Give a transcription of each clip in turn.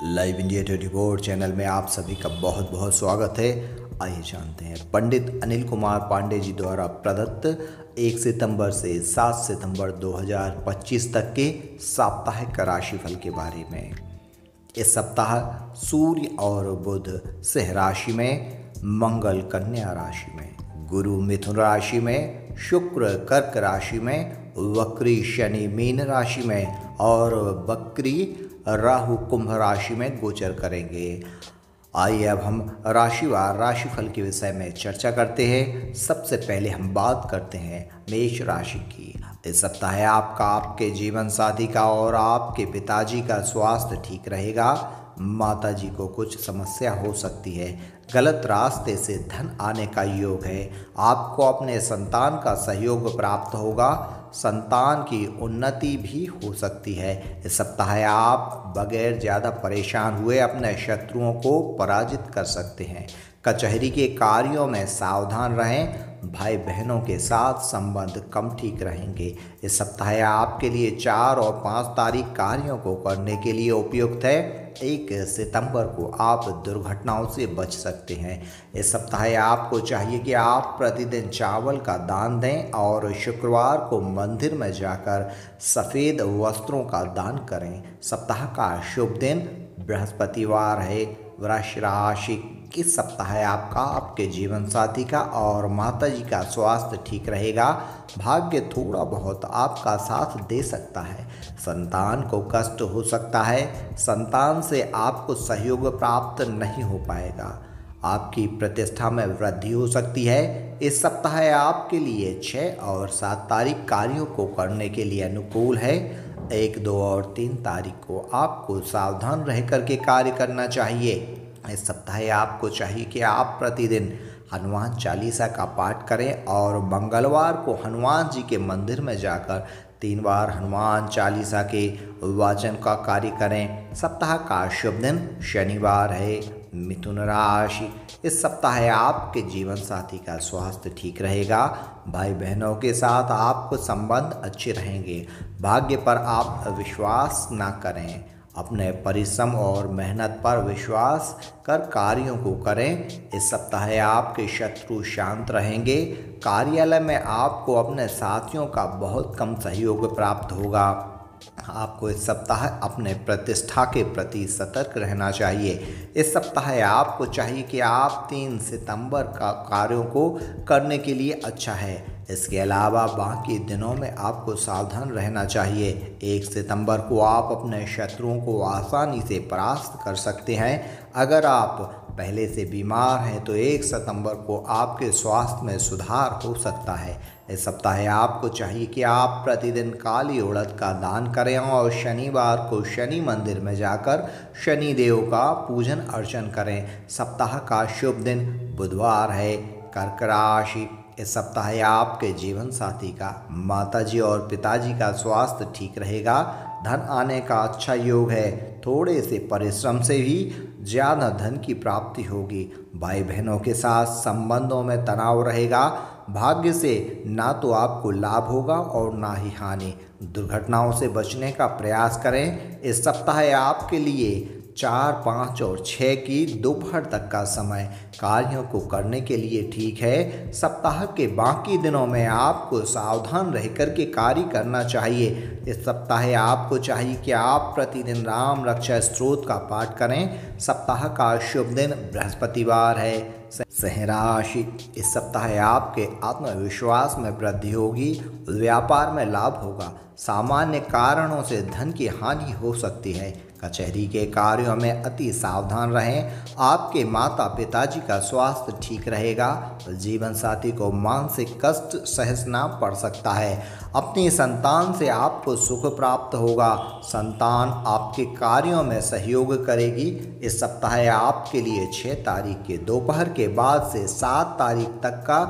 Live India 24 channel में आप सभी का बहुत बहुत स्वागत है। आइए जानते हैं पंडित अनिल कुमार पांडे जी द्वारा प्रदत्त 1 सितंबर से 7 सितंबर 2025 तक के साप्ताहिक राशिफल के बारे में। इस सप्ताह सूर्य और बुध सिंह राशि में, मंगल कन्या राशि में, गुरु मिथुन राशि में, शुक्र कर्क राशि में, वक्री शनि मीन राशि में और बकरी राहु कुंभ राशि में गोचर करेंगे। आइए अब हम राशिवार राशिफल के विषय में चर्चा करते हैं। सबसे पहले हम बात करते हैं मेष राशि की। इस सप्ताह आपका, आपके जीवन साथी का और आपके पिताजी का स्वास्थ्य ठीक रहेगा। माता जी को कुछ समस्या हो सकती है। गलत रास्ते से धन आने का योग है। आपको अपने संतान का सहयोग प्राप्त होगा। संतान की उन्नति भी हो सकती है। इस सप्ताह आप बगैर ज़्यादा परेशान हुए अपने शत्रुओं को पराजित कर सकते हैं। कचहरी के कार्यों में सावधान रहें। भाई बहनों के साथ संबंध कम ठीक रहेंगे। इस सप्ताह आपके लिए 4 और 5 तारीख कार्यों को करने के लिए उपयुक्त है। 1 सितंबर को आप दुर्घटनाओं से बच सकते हैं। इस सप्ताह आपको चाहिए कि आप प्रतिदिन चावल का दान दें और शुक्रवार को मंदिर में जाकर सफ़ेद वस्त्रों का दान करें। सप्ताह का शुभ दिन बृहस्पतिवार है। वृष राशि, इस सप्ताह आपका, आपके जीवन साथी का और माता जी का स्वास्थ्य ठीक रहेगा। भाग्य थोड़ा बहुत आपका साथ दे सकता है। संतान को कष्ट हो सकता है। संतान से आपको सहयोग प्राप्त नहीं हो पाएगा। आपकी प्रतिष्ठा में वृद्धि हो सकती है। इस सप्ताह आपके लिए 6 और 7 तारीख कार्यों को करने के लिए अनुकूल है। 1, 2 और 3 तारीख को आपको सावधान रह कर के कार्य करना चाहिए। इस सप्ताह आपको चाहिए कि आप प्रतिदिन हनुमान चालीसा का पाठ करें और मंगलवार को हनुमान जी के मंदिर में जाकर 3 बार हनुमान चालीसा के वाचन का कार्य करें। सप्ताह का शुभ दिन शनिवार है। मिथुन राशि, इस सप्ताह आपके जीवन साथी का स्वास्थ्य ठीक रहेगा। भाई बहनों के साथ आपको संबंध अच्छे रहेंगे। भाग्य पर आप विश्वास ना करें। अपने परिश्रम और मेहनत पर विश्वास कर कार्यों को करें। इस सप्ताह आपके शत्रु शांत रहेंगे। कार्यालय में आपको अपने साथियों का बहुत कम सहयोग प्राप्त होगा। आपको इस सप्ताह अपने प्रतिष्ठा के प्रति सतर्क रहना चाहिए। इस सप्ताह आपको चाहिए कि आप 3 सितंबर का कार्यों को करने के लिए अच्छा है। इसके अलावा बाकी दिनों में आपको सावधान रहना चाहिए। 1 सितंबर को आप अपने शत्रुओं को आसानी से परास्त कर सकते हैं। अगर आप पहले से बीमार हैं तो 1 सितंबर को आपके स्वास्थ्य में सुधार हो सकता है। इस सप्ताह आपको चाहिए कि आप प्रतिदिन काली उड़द का दान करें और शनिवार को शनि मंदिर में जाकर शनि देव का पूजन अर्चन करें। सप्ताह का शुभ दिन बुधवार है। कर्क राशि, इस सप्ताह आपके जीवन साथी का, माताजी और पिताजी का स्वास्थ्य ठीक रहेगा। धन आने का अच्छा योग है। थोड़े से परिश्रम से भी ज़्यादा धन की प्राप्ति होगी। भाई बहनों के साथ संबंधों में तनाव रहेगा। भाग्य से ना तो आपको लाभ होगा और ना ही हानि। दुर्घटनाओं से बचने का प्रयास करें। इस सप्ताह आपके लिए 4, 5 और 6 की दोपहर तक का समय कार्यों को करने के लिए ठीक है। सप्ताह के बाकी दिनों में आपको सावधान रह कर के कार्य करना चाहिए। इस सप्ताह आपको चाहिए कि आप प्रतिदिन राम रक्षा स्तोत्र का पाठ करें। सप्ताह का शुभ दिन बृहस्पतिवार है। सिंह राशि, इस सप्ताह आपके आत्मविश्वास में वृद्धि होगी। व्यापार में लाभ होगा। सामान्य कारणों से धन की हानि हो सकती है। कचहरी के कार्यों में अति सावधान रहें। आपके माता पिताजी का स्वास्थ्य ठीक रहेगा। जीवन साथी को मानसिक कष्ट सहना पड़ सकता है। अपनी संतान से आपको सुख प्राप्त होगा। संतान आपके कार्यों में सहयोग करेगी। इस सप्ताह आपके लिए 6 तारीख के दोपहर के बाद से 7 तारीख तक का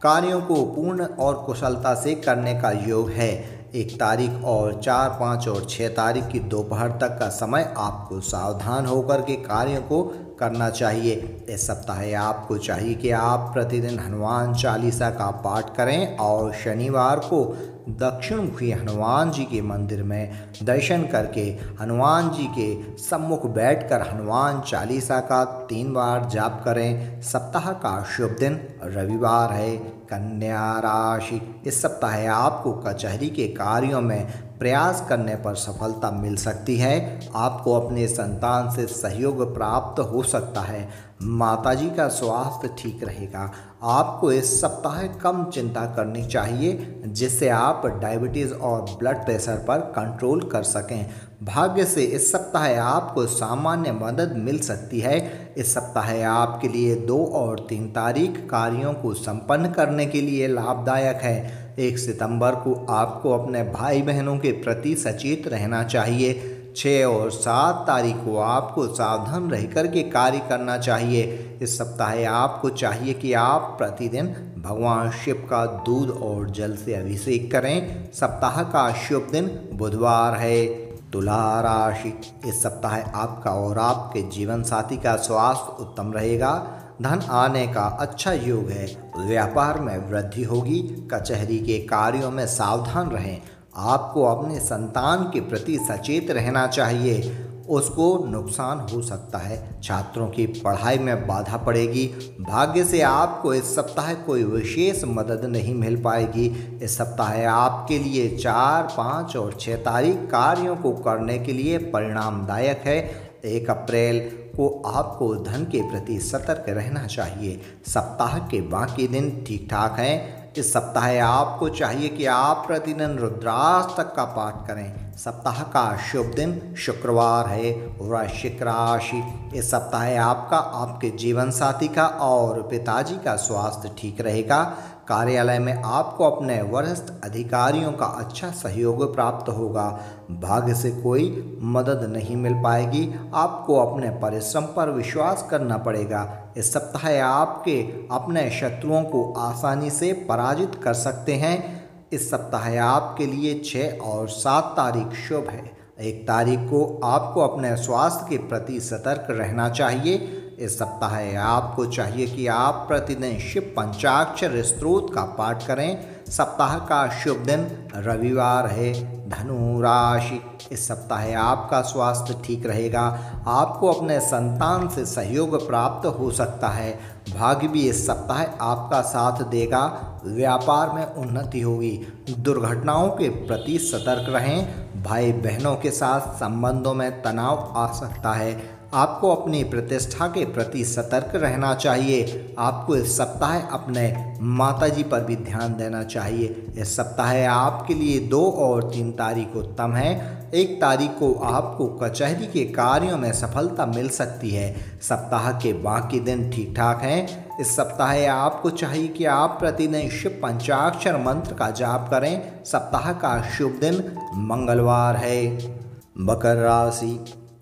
कार्यों को पूर्ण और कुशलता से करने का योग है। 1 तारीख और 4, 5 और 6 तारीख की दोपहर तक का समय आपको सावधान होकर के कार्यों को करना चाहिए। इस सप्ताह आपको चाहिए कि आप प्रतिदिन हनुमान चालीसा का पाठ करें और शनिवार को दक्षिण मुखी हनुमान जी के मंदिर में दर्शन करके हनुमान जी के सम्मुख बैठकर हनुमान चालीसा का 3 बार जाप करें। सप्ताह का शुभ दिन रविवार है। कन्या राशि, इस सप्ताह आपको कचहरी के कार्यों में प्रयास करने पर सफलता मिल सकती है। आपको अपने संतान से सहयोग प्राप्त हो सकता है। माताजी का स्वास्थ्य ठीक रहेगा। आपको इस सप्ताह कम चिंता करनी चाहिए जिससे आप डायबिटीज़ और ब्लड प्रेशर पर कंट्रोल कर सकें। भाग्य से इस सप्ताह आपको सामान्य मदद मिल सकती है। इस सप्ताह आपके लिए 2 और 3 तारीख कार्यों को संपन्न करने के लिए लाभदायक है। 1 सितंबर को आपको अपने भाई बहनों के प्रति सचेत रहना चाहिए। 6 और 7 तारीख को आपको सावधान रहकर के कार्य करना चाहिए। इस सप्ताह आपको चाहिए कि आप प्रतिदिन भगवान शिव का दूध और जल से अभिषेक करें। सप्ताह का शुभ दिन बुधवार है। तुला राशि, इस सप्ताह आपका और आपके जीवन साथी का स्वास्थ्य उत्तम रहेगा। धन आने का अच्छा योग है। व्यापार में वृद्धि होगी। कचहरी के कार्यों में सावधान रहें। आपको अपने संतान के प्रति सचेत रहना चाहिए, उसको नुकसान हो सकता है। छात्रों की पढ़ाई में बाधा पड़ेगी। भाग्य से आपको इस सप्ताह कोई विशेष मदद नहीं मिल पाएगी। इस सप्ताह आपके लिए 4, 5 और 6 तारीख कार्यों को करने के लिए परिणामदायक है। 1 अप्रैल को आपको धन के प्रति सतर्क रहना चाहिए। सप्ताह के बाकी दिन ठीक ठाक हैं। इस सप्ताह आपको चाहिए कि आप प्रतिदिन रुद्राष्टक का पाठ करें। सप्ताह का शुभ दिन शुक्रवार है। वृश्चिक राशि, इस सप्ताह आपका, आपके जीवन साथी का और पिताजी का स्वास्थ्य ठीक रहेगा। कार्यालय में आपको अपने वरिष्ठ अधिकारियों का अच्छा सहयोग प्राप्त होगा। भाग्य से कोई मदद नहीं मिल पाएगी। आपको अपने परिश्रम पर विश्वास करना पड़ेगा। इस सप्ताह आपके अपने शत्रुओं को आसानी से पराजित कर सकते हैं। इस सप्ताह आपके लिए 6 और 7 तारीख शुभ है। 1 तारीख को आपको अपने स्वास्थ्य के प्रति सतर्क रहना चाहिए। इस सप्ताह आपको चाहिए कि आप प्रतिदिन शिव पंचाक्षर स्तोत्र का पाठ करें। सप्ताह का शुभ दिन रविवार है। धनु राशि, इस सप्ताह आपका स्वास्थ्य ठीक रहेगा। आपको अपने संतान से सहयोग प्राप्त हो सकता है। भाग्य भी इस सप्ताह आपका साथ देगा। व्यापार में उन्नति होगी। दुर्घटनाओं के प्रति सतर्क रहें। भाई बहनों के साथ संबंधों में तनाव आ सकता है। आपको अपनी प्रतिष्ठा के प्रति सतर्क रहना चाहिए। आपको इस सप्ताह अपने माताजी पर भी ध्यान देना चाहिए। इस सप्ताह आपके लिए 2 और 3 तारीख उत्तम है। 1 तारीख को आपको कचहरी के कार्यों में सफलता मिल सकती है। सप्ताह के बाकी दिन ठीक ठाक हैं। इस सप्ताह आपको चाहिए कि आप प्रतिदिन शिव पंचाक्षर मंत्र का जाप करें। सप्ताह का शुभ दिन मंगलवार है। मकर राशि,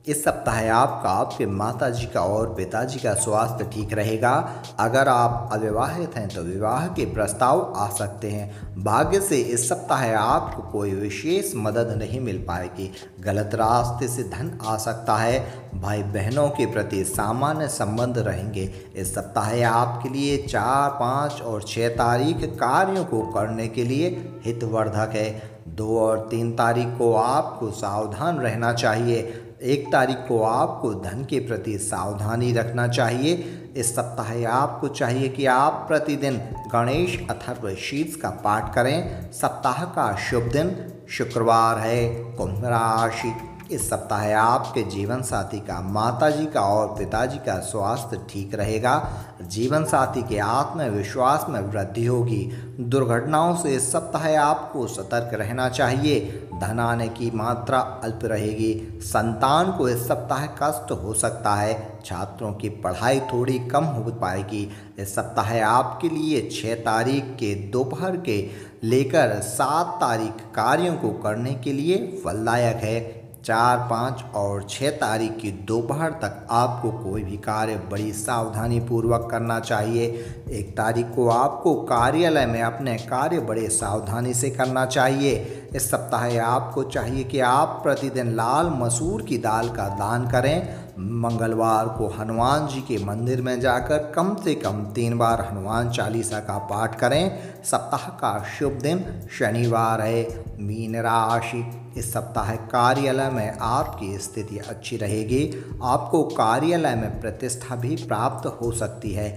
इस सप्ताह आपका, आपके माताजी का और पिताजी का स्वास्थ्य ठीक रहेगा। अगर आप अविवाहित हैं तो विवाह के प्रस्ताव आ सकते हैं। भाग्य से इस सप्ताह आपको कोई विशेष मदद नहीं मिल पाएगी। गलत रास्ते से धन आ सकता है। भाई बहनों के प्रति सामान्य संबंध रहेंगे। इस सप्ताह आपके लिए 4, 5 और 6 तारीख कार्यों को करने के लिए हितवर्धक है। 2 और 3 तारीख को आपको सावधान रहना चाहिए। 1 तारीख को आपको धन के प्रति सावधानी रखना चाहिए। इस सप्ताह आपको चाहिए कि आप प्रतिदिन गणेश अथर्वशीर्ष का पाठ करें। सप्ताह का शुभ दिन शुक्रवार है। कुंभ राशि, इस सप्ताह आपके जीवन साथी का, माताजी का और पिताजी का स्वास्थ्य ठीक रहेगा। जीवन साथी के आत्मविश्वास में वृद्धि होगी। दुर्घटनाओं से इस सप्ताह आपको सतर्क रहना चाहिए। धन आने की मात्रा अल्प रहेगी। संतान को इस सप्ताह कष्ट हो सकता है। छात्रों की पढ़ाई थोड़ी कम हो पाएगी। इस सप्ताह आपके लिए 6 तारीख के दोपहर के लेकर 7 तारीख कार्यों को करने के लिए फलदायक है। 4, 5 और 6 तारीख की दोपहर तक आपको कोई भी कार्य बड़ी सावधानी पूर्वक करना चाहिए। 1 तारीख को आपको कार्यालय में अपने कार्य बड़े सावधानी से करना चाहिए। इस सप्ताह आपको चाहिए कि आप प्रतिदिन लाल मसूर की दाल का दान करें। मंगलवार को हनुमान जी के मंदिर में जाकर कम से कम 3 बार हनुमान चालीसा का पाठ करें। सप्ताह का शुभ दिन शनिवार है। मीन राशि, इस सप्ताह कार्यालय में आपकी स्थिति अच्छी रहेगी। आपको कार्यालय में प्रतिष्ठा भी प्राप्त हो सकती है।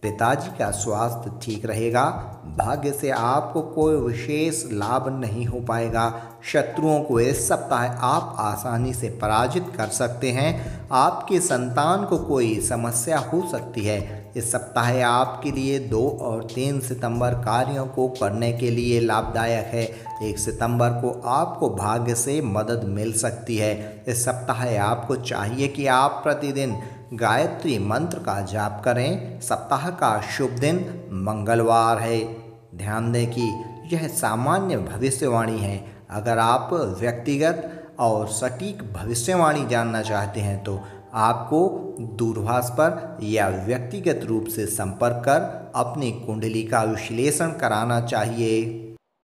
पिताजी का स्वास्थ्य ठीक रहेगा। भाग्य से आपको कोई विशेष लाभ नहीं हो पाएगा। शत्रुओं को इस सप्ताह आप आसानी से पराजित कर सकते हैं। आपके संतान को कोई समस्या हो सकती है। इस सप्ताह आपके लिए 2 और 3 सितंबर कार्यों को करने के लिए लाभदायक है। 1 सितंबर को आपको भाग्य से मदद मिल सकती है। इस सप्ताह आपको चाहिए कि आप प्रतिदिन गायत्री मंत्र का जाप करें। सप्ताह का शुभ दिन मंगलवार है। ध्यान दें कि यह सामान्य भविष्यवाणी है। अगर आप व्यक्तिगत और सटीक भविष्यवाणी जानना चाहते हैं तो आपको दूरभाष पर या व्यक्तिगत रूप से संपर्क कर अपनी कुंडली का विश्लेषण कराना चाहिए।